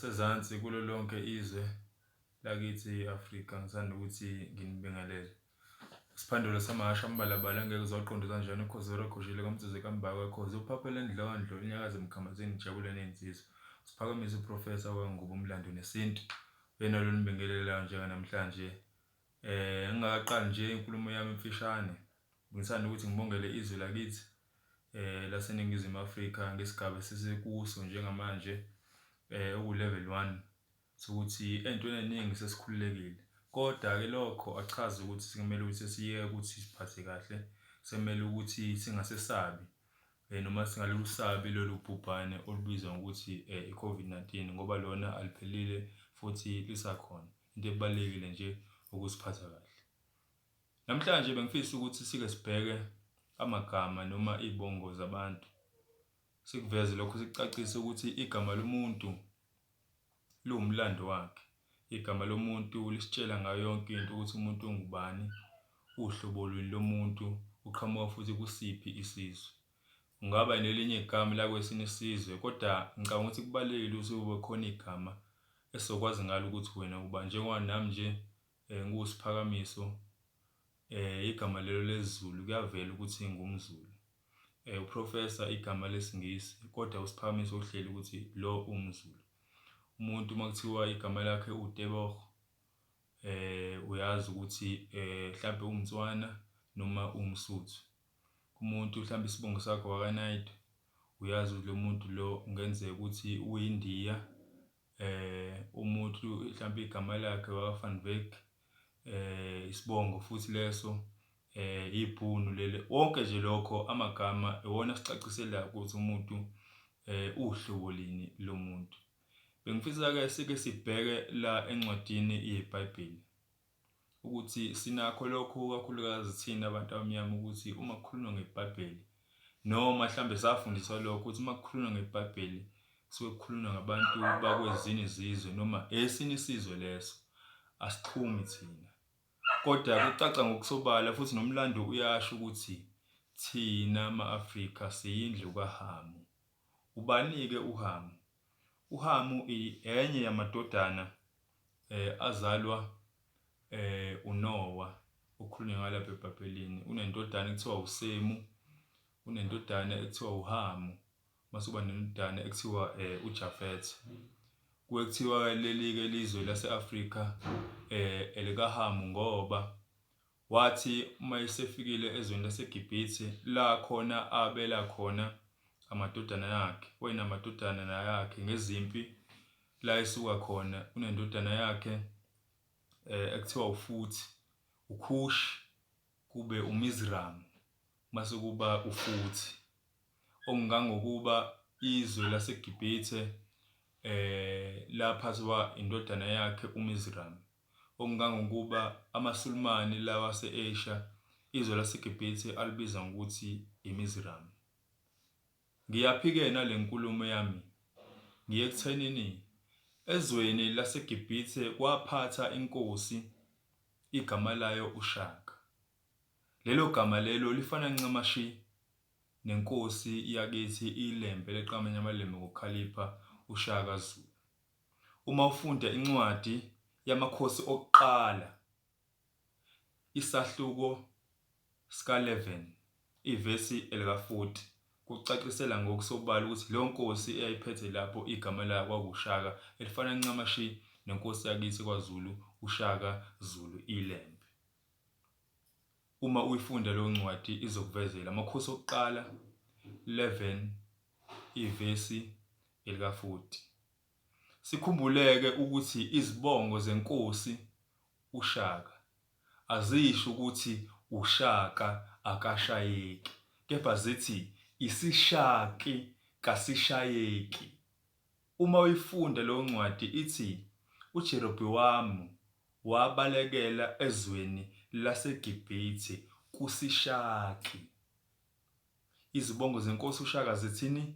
sezansi kulo lonke izwe lakithi i-Afrika ngisanda ukuthi nginibingelele. Isiphandula samahasha ambalabala angeke uzawuqonda kanjani ukhozera gojile kamtshize kambaka khoze uphaphela endlondlo inyakaze emkhamazeni jabule nezinsizwa. Siphakamise uprofessor wangubo umlando nesintu. Yena lo nibingelelayo njenga namhlanje. Ngingaqala nje inkulumo yami emfishane. Ngisanda ukuthi ngibongele izwe lakithi laseNingizimu Afrika ngesigaba sesikuso njengamanje level 1 sokuthi entweni eningi sesikhululekile. Kodwa ke lokho achaza ukuthi sikumele ukuthi siye ukuthi siphathe kahle, semele ukuthi singasesabi noma singalusabi lolu bhubhane olubizwa ngokuthi iCovid-19 ngoba lona aliphelile futhi lisakhona. Into ebalekile nje ukusiphatha kahle. Namhlanje bengifisa ukuthi sike sibheke amagama noma izibongo zabantu. Sikuveze lokho sicacise ukuthi igama lomuntu lumlando wakhe. Igama lomuntu lisitshela ngayo yonke into ukuthi umuntu ungubani, uhlobo lweni lomuntu, uqhamuka futhi kusiphi isizwe. Ungaba nelinye igama la kwesinye isizwe kodwa ngicabanga ukuthi kubalekile ukuthi khona igama esizokwazi ngalo ukuthi wena uba njengoba nami nje ngusiphakamiso igama lelo lesiZulu kuyavela ukuthi ngumZulu. Uprofessor igama lesingisi kodwa usiphakamiso ohleli ukuthi lo umZulu. Umuntu makuthiwa igama lakhe uTebogo uyazi ukuthi mhlawumbe umNtswana noma umSuthu. Umuntu mhlawumbe isibongo sakhe wakanayido uyazi ukuthi lo muntu lo ungenzeka ukuthi uyiNdiya. Umuntu mhlawumbe igama lakhe wakaVan Wyk isibongo futhi leso ibhunu lele. Wonke nje lokho amagama iwona sicacisela ukuthi umuntu uhlobo lini lomuntu. Bengifisa ke sike sibheke la encwadini yeBhayibheli ukuthi sinakho lokho kakhulukazi thina abantu abamnyama ukuthi uma kukhulunywa ngeBhayibheli noma mhlambe safundiswa lokho ukuthi uma kukhulunywa ngeBhayibheli suke kukhulunywa ngabantu bakwezinye izizwe noma esinye isizwe leso asixhumi thina. Kodwa kucaca ngokusobala futhi nomlando uyasho ukuthi thina ama-Afrika siyindlu kaHamu. Ubani ke uHamu? uHamu enye yamadodana azalwa uNoah okhulunywa ngalapha eBhayibhelini. Unendodana ekuthiwa uSemu, unendodana ekuthiwa uHamu, masuba nendodana ekuthiwa uJafet. Kuthiwa leli ke lizwe lase-Afrika elikaHamu ngoba wathi uma esefikile ezweni laseGibhithe la khona abela khona amadodana yakhe. Wayenamadodana yakhe ngezimpi la esuka khona. Unendodana yakhe ekuthiwa uFuthi, uKhushi, kube uMizramu, mase kuba uFuthi. Okungangokuba izwe laseGibhithe laphathwa indodana yakhe uMizramu. Okungangokuba amaSulumane lawa ase-Asia izwe laseGibhithe alibiza ngokuthi iMizramu. Ngiyaphike nalenkulumo yami ngiye ekuthenini ezweni laseGibhithe kwaphatha inkosi igama layo uShaka. Lelo gama lelo lifana ncamashi nenkosi yakithi iLembe leqamanya amaLembe ngokukhalipha uShaka Zulu. Uma ufunda incwadi yamakhosi okuqala isahluko sika 11 ivesi elika40 kucacisela ngokusobala ukuthi leyo nkosi eyayiphethe lapho igama layo kwakuShaka elifana ncamashi nenkosi yakithi kwaZulu uShaka Zulu iLembe. Uma uyifunda leyo ncwadi izokuvezela amakhosi okuqala 11 ivesi elika40. Sikhumbuleke ukuthi izibongo zenkosi uShaka azisho ukuthi uShaka akashayeki, kepha zithi isishaki kasishayeki. Uma uyifunda leyo ncwadi ithi uJerobhowamu wabalekela ezweni laseGibhithe kusishaki. Izibongo zenkosi uShaka zithini?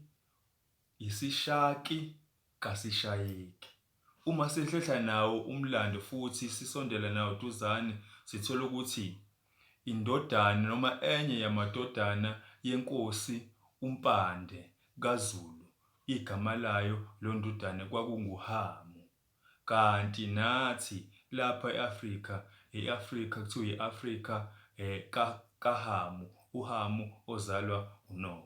Isishaki kasishayeki. Uma sihlehla nawo umlando futhi sisondela nawo duzane sithola ukuthi indodana noma enye yamadodana yenkosi uMpande kaZulu igama layo londudane kwakunguHamu. Kanti nathi lapha e-Afrika, i-Afrika kuthiwa i-Afrika kaHamu, uHamu ozalwa uNoah.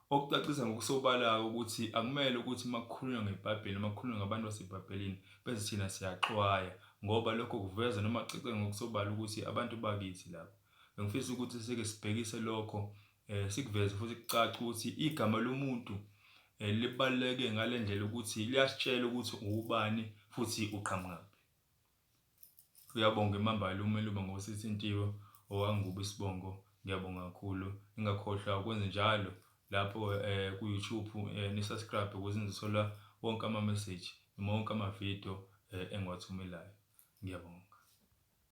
Okucacisa ngokusobala ukuthi akumele ukuthi makukhulunywa ngeBhayibheli, makukhulunywa ngabantu baseBhayibhelini bese thina siyaxwaya ngoba lokho kuveza noma kucace ngokusobala ukuthi abantu bakithi lapho. Bengifisa ukuthi sike sibhekise lokho, sikuveze futhi kucace ukuthi igama lomuntu libaluleke ngale ndlela ukuthi liyasitshela ukuthi ubani futhi uqhamukaphi. Uyabonga imambala umelume ngosithintiwe owanguba isibongo. Ngiyabonga kakhulu. Ningakhohlwa ukwenza njalo lapho ku-YouTube ni-subscribe ukuze nizothola wonke ama-message noma wonke ama-video engiwathumelayo. Ngiyabonga.